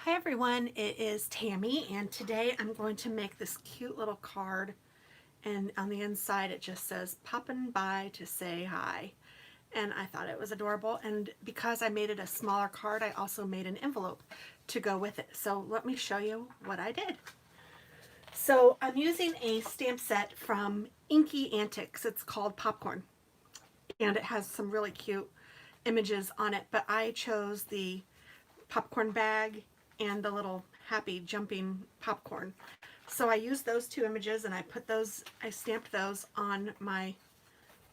Hi everyone, it is Tammy, and today I'm going to make this cute little card, and on the inside it just says poppin' by to say hi. And I thought it was adorable, and because I made it a smaller card, I also made an envelope to go with it. So let me show you what I did. So I'm using a stamp set from Inky Antics. It's called Popcorn, and it has some really cute images on it, but I chose the popcorn bag and the little happy jumping popcorn. So I used those two images and I stamped those on my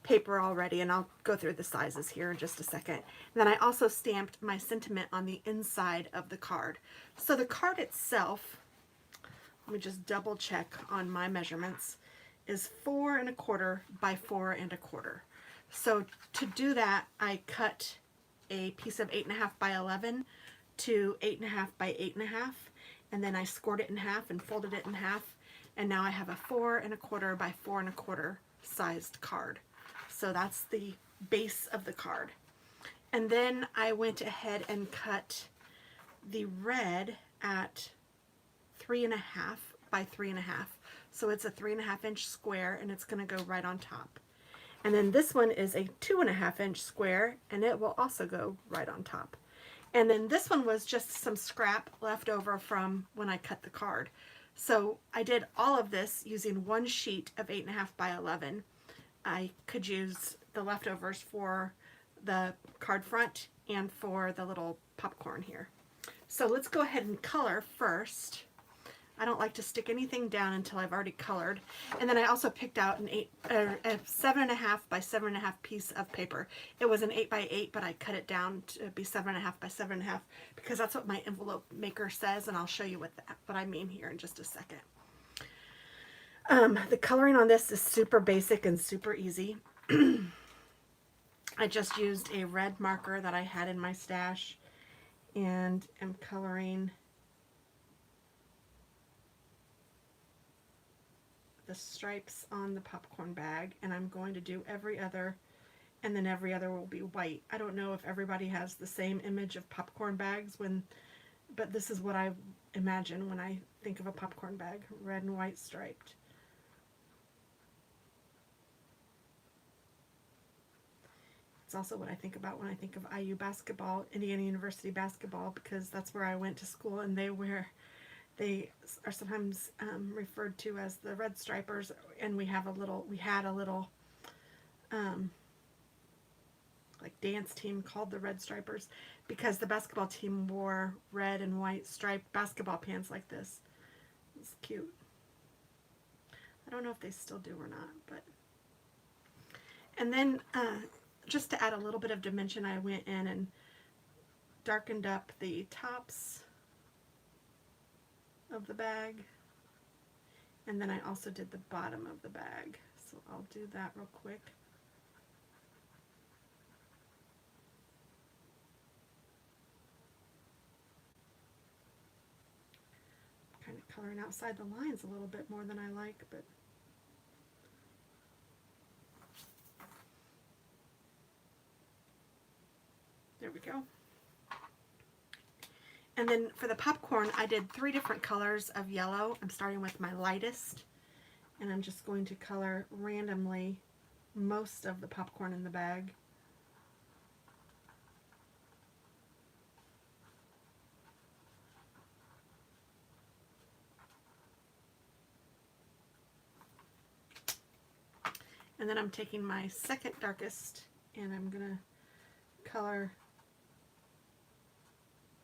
paper already, and I'll go through the sizes here in just a second. And then I also stamped my sentiment on the inside of the card. So the card itself, let me just double check on my measurements, is 4¼ by 4¼ So to do that, I cut a piece of 8½ by 11 to 8½ by 8½, and then I scored it in half and folded it in half, and now I have a 4¼ by 4¼ sized card. So that's the base of the card. And then I went ahead and cut the red at 3½ by 3½. So it's a 3½-inch square, and it's going to go right on top. And then this one is a 2½ inch square, and it will also go right on top. And then this one was just some scrap left over from when I cut the card. So I did all of this using one sheet of 8½ by 11. I could use the leftovers for the card front and for the little popcorn here. So let's go ahead and color first. I don't like to stick anything down until I've already colored. And then I also picked out a 7½ by 7½ piece of paper. It was an 8 by 8, but I cut it down to be 7½ by 7½ because that's what my envelope maker says, and I'll show you what I mean here in just a second. The coloring on this is super basic and super easy. I just used a red marker that I had in my stash and am coloring the stripes on the popcorn bag, and I'm going to do every other, and then every other will be white. I don't know if everybody has the same image of popcorn bags but this is what I imagine when I think of a popcorn bag, red and white striped. It's also what I think about when I think of IU basketball, Indiana University basketball, because that's where I went to school, and they are sometimes referred to as the red stripers, and we had a little like dance team called the red stripers because the basketball team wore red and white striped basketball pants like this. It's cute. I don't know if they still do or not, but. And then just to add a little bit of dimension, I went in and darkened up the tops of the bag, and then I also did the bottom of the bag, so I'll do that real quick. Kind of coloring outside the lines a little bit more than I like, but there we go. And then for the popcorn, I did 3 different colors of yellow. I'm starting with my lightest, and I'm just going to color randomly most of the popcorn in the bag. And then I'm taking my second darkest, and I'm going to color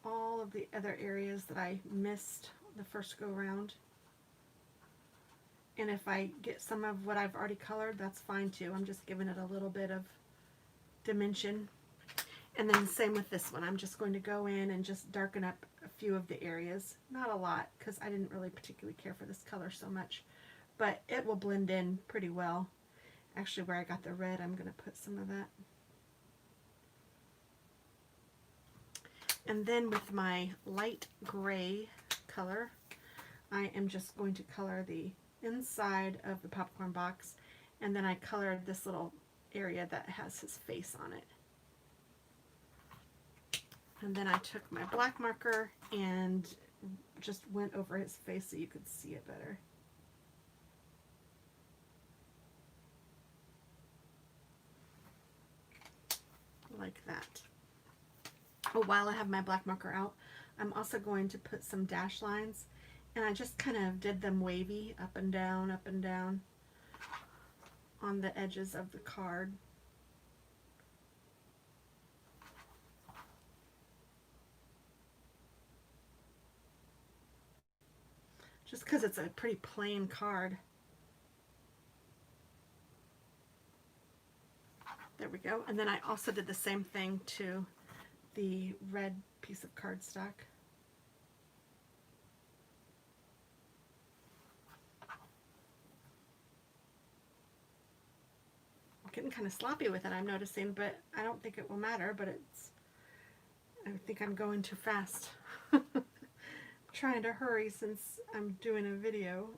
all of the other areas that I missed the first go round. And if I get some of what I've already colored, that's fine too. I'm just giving it a little bit of dimension. And then same with this one. I'm just going to go in and just darken up a few of the areas. Not a lot, because I didn't really particularly care for this color so much. But it will blend in pretty well. Actually, where I got the red, I'm going to put some of that. And then with my light gray color, I am just going to color the inside of the popcorn box, and then I colored this little area that has his face on it. And then I took my black marker and just went over his face so you could see it better. Like that. Oh, while I have my black marker out, I'm also going to put some dash lines, and I just kind of did them wavy up and down on the edges of the card. Just because it's a pretty plain card. There we go. And then I also did the same thing to the red piece of cardstock. I'm getting kind of sloppy with it, I'm noticing, but I don't think it will matter, but I think I'm going too fast. Trying to hurry since I'm doing a video.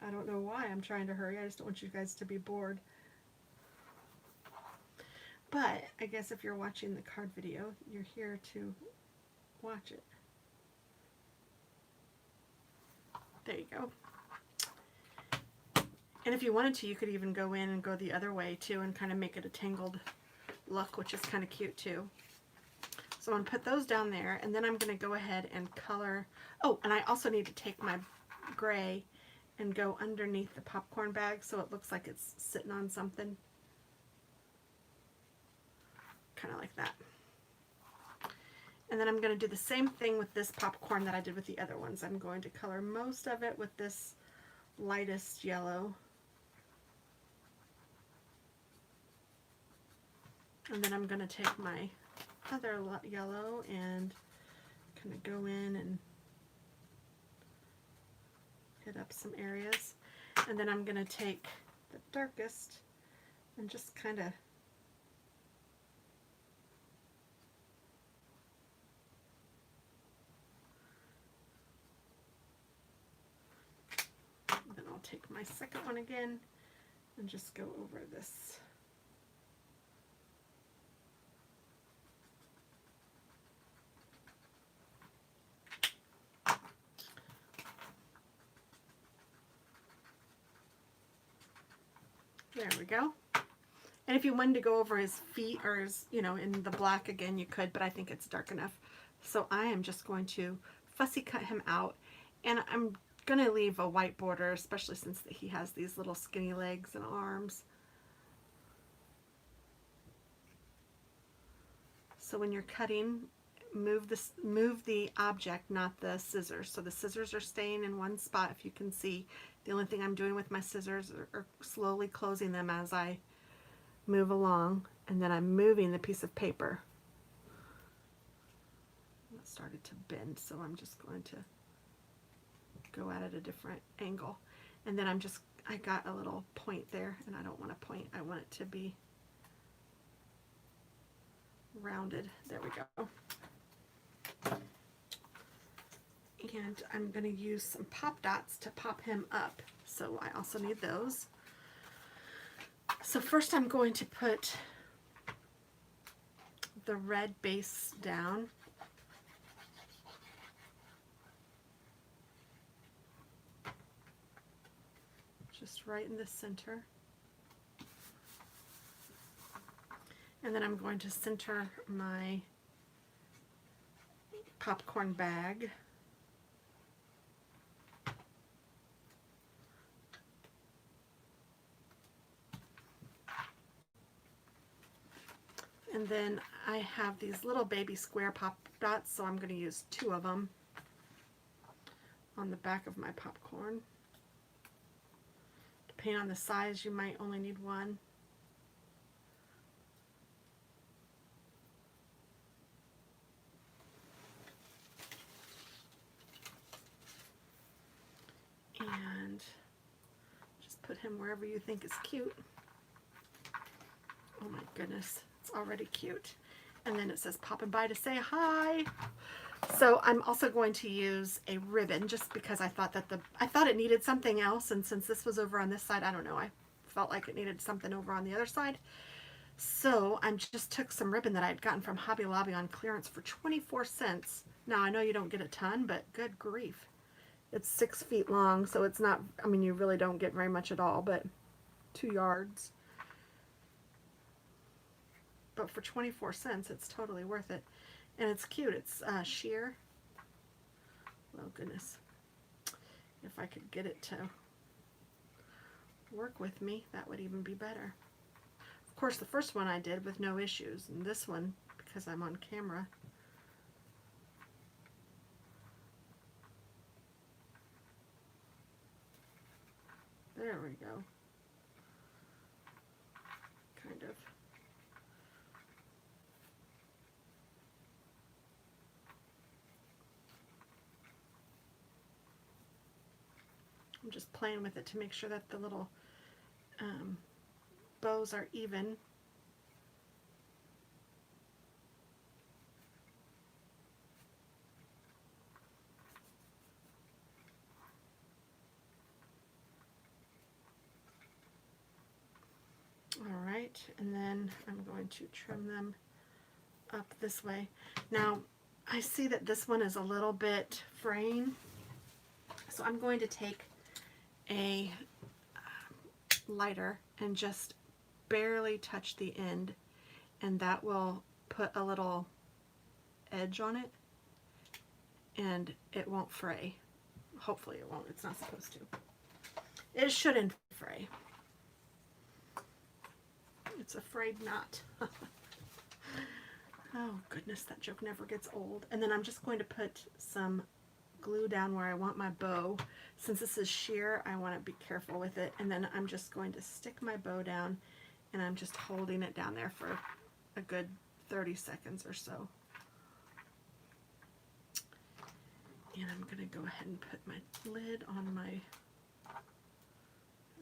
I don't know why I'm trying to hurry. I just don't want you guys to be bored. But I guess if you're watching the card video, you're here to watch it. There you go. And if you wanted to, you could even go in and go the other way too and kind of make it a tangled look, which is kind of cute too. So I'm going to put those down there, and then I'm going to go ahead and color. Oh, and I also need to take my gray and go underneath the popcorn bag so it looks like it's sitting on something. Kind of like that. And then I'm going to do the same thing with this popcorn that I did with the other ones. I'm going to color most of it with this lightest yellow. And then I'm going to take my other yellow and kind of go in and hit up some areas. And then I'm going to take the darkest and just kind of take my second one again and just go over this. There we go. And if you wanted to go over his feet or his, you know, in the black again, you could, but I think it's dark enough. So I am just going to fussy cut him out, and I'm going to leave a white border, especially since he has these little skinny legs and arms. So when you're cutting, move the object, not the scissors. So the scissors are staying in one spot, if you can see. The only thing I'm doing with my scissors are slowly closing them as I move along, and then I'm moving the piece of paper. It started to bend, so I'm just going to go at it a different angle. And then I got a little point there, and I don't want a point. I want it to be rounded. There we go. And I'm going to use some pop dots to pop him up. So I also need those. So first I'm going to put the red base down. Just right in the center. And then I'm going to center my popcorn bag. And then I have these little baby square pop dots, so I'm going to use 2 of them on the back of my popcorn. Depending on the size, you might only need 1. And just put him wherever you think is cute. Oh my goodness, it's already cute. And then it says popping by to say hi. So I'm also going to use a ribbon just because I thought that I thought it needed something else, and since this was over on this side, I don't know, I felt like it needed something over on the other side. So I just took some ribbon that I'd gotten from Hobby Lobby on clearance for 24 cents. Now I know you don't get a ton, but good grief. It's 6 feet long, so it's not, I mean, you really don't get very much at all, but 2 yards. But for 24 cents, it's totally worth it. And it's cute. It's sheer. Oh, goodness. If I could get it to work with me, that would even be better. Of course, the first one I did with no issues, and this one, because I'm on camera, there we go. Kind of. I'm just playing with it to make sure that the little bows are even. Alright, and then I'm going to trim them up this way. Now, I see that this one is a little bit fraying, so I'm going to take a lighter and just barely touch the end, and that will put a little edge on it, and it won't fray. Hopefully it won't. It's not supposed to. It shouldn't fray. It's afraid not. Oh goodness, that joke never gets old. And then I'm just going to put some glue down where I want my bow. Since this is sheer, I want to be careful with it. And then I'm just going to stick my bow down, and I'm just holding it down there for a good 30 seconds or so. And I'm going to go ahead and put my lid on my,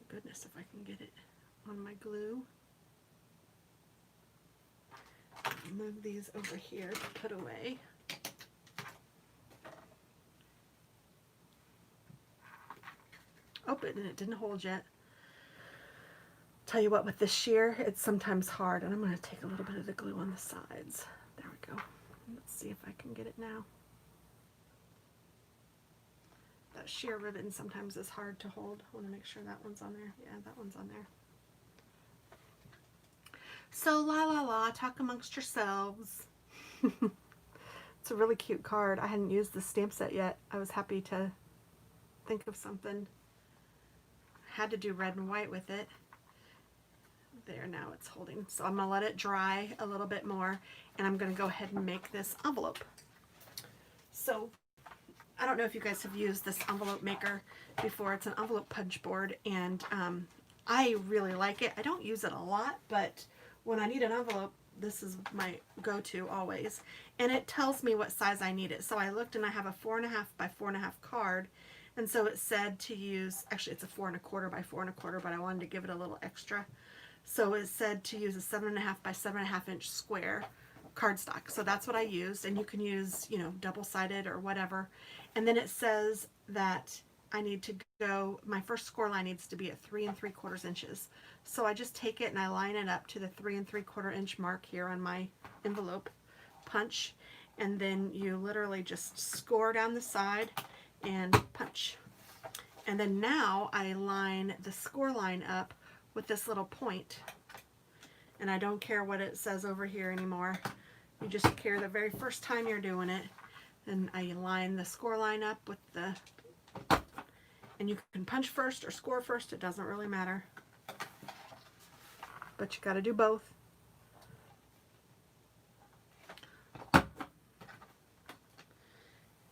goodness, if I can get it on my glue. Move these over here to put away. Oh, and it didn't hold yet. Tell you what, with this sheer, it's sometimes hard, and I'm going to take a little bit of the glue on the sides. There we go. Let's see if I can get it now. That sheer ribbon sometimes is hard to hold. I want to make sure that one's on there. Yeah, that one's on there. So, la la la, talk amongst yourselves. It's a really cute card. I hadn't used the stamp set yet. I was happy to think of something. Had to do red and white with it. There, now it's holding. So I'm going to let it dry a little bit more, and I'm going to go ahead and make this envelope. So, I don't know if you guys have used this envelope maker before. It's an envelope punch board, and I really like it. I don't use it a lot, but when I need an envelope, this is my go-to always. And it tells me what size I need it. So I looked, and I have a 4.5 by 4.5 card. And so it said to use, actually it's a 4.25 by 4.25, but I wanted to give it a little extra. So it said to use a 7.5 by 7.5 inch square cardstock. So that's what I used. And you can use, you know, double-sided or whatever. And then it says that I need to go, my first score line needs to be at 3 3/4 inches. So I just take it and I line it up to the 3 3/4 inch mark here on my envelope punch. And then you literally just score down the side and punch. And then now I line the score line up with this little point. And I don't care what it says over here anymore. You just care the very first time you're doing it. And I line the score line up with the, and you can punch first or score first, it doesn't really matter. But you got to do both.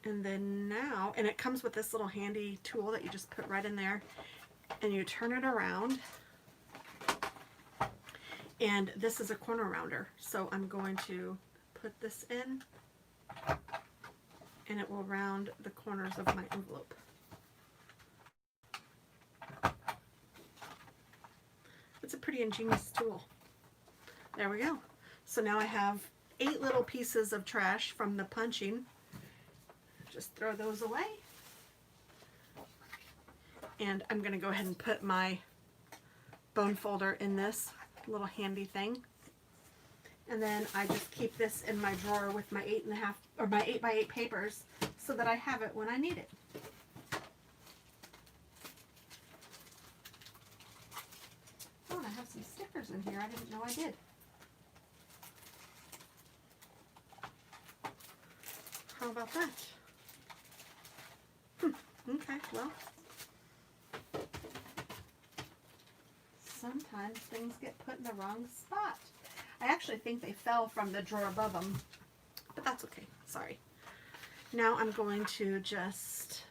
And then now, and it comes with this little handy tool that you just put right in there, and you turn it around. And this is a corner rounder, so I'm going to put this in, and it will round the corners of my envelope. It's a pretty ingenious tool. There we go. So now I have 8 little pieces of trash from the punching. Just throw those away. And I'm going to go ahead and put my bone folder in this little handy thing. And then I just keep this in my drawer with my 8.5 or my 8x8 papers so that I have it when I need it. Oh, and I have some stickers in here. I didn't know I did. How about that? Okay, well, sometimes things get put in the wrong spot. I actually think they fell from the drawer above them, but that's okay. Sorry. Now I'm going to just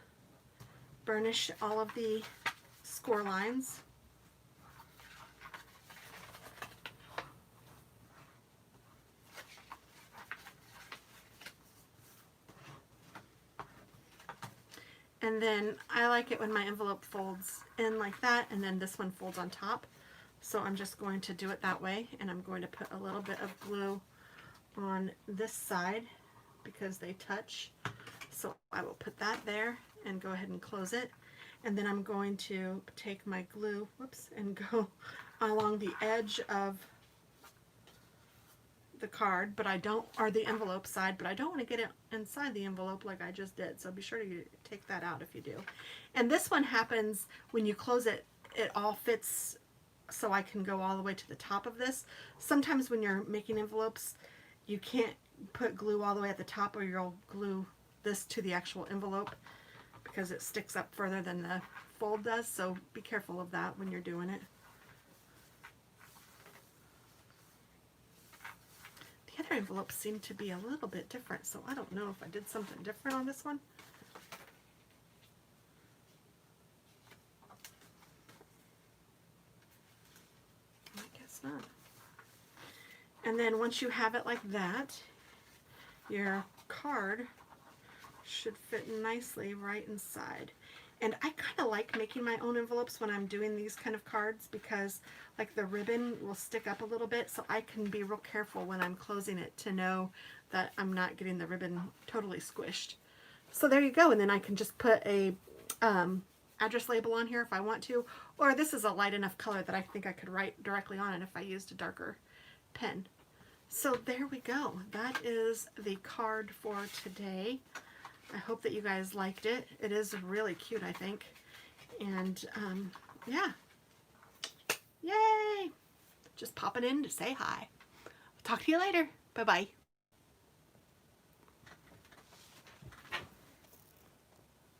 burnish all of the score lines. And then I like it when my envelope folds in like that, and then this one folds on top. So I'm just going to do it that way, and I'm going to put a little bit of glue on this side because they touch. So I will put that there and go ahead and close it. And then I'm going to take my glue, whoops, and go along the edge of the card, but I don't, or the envelope side, but I don't want to get it inside the envelope like I just did. So be sure to take that out if you do. And this one happens when you close it, it all fits so I can go all the way to the top of this. Sometimes when you're making envelopes, you can't put glue all the way at the top or you'll glue this to the actual envelope because it sticks up further than the fold does. So be careful of that when you're doing it. The other envelopes seem to be a little bit different, so I don't know if I did something different on this one. I guess not. And then once you have it like that, your card should fit nicely right inside. And I kind of like making my own envelopes when I'm doing these kind of cards because like the ribbon will stick up a little bit, so I can be real careful when I'm closing it to know that I'm not getting the ribbon totally squished. So there you go, and then I can just put a address label on here if I want to, or this is a light enough color that I think I could write directly on it if I used a darker pen. So there we go. That is the card for today. I hope that you guys liked it. It is really cute, I think. And yeah. Yay! Just popping in to say hi. Talk to you later. Bye-bye.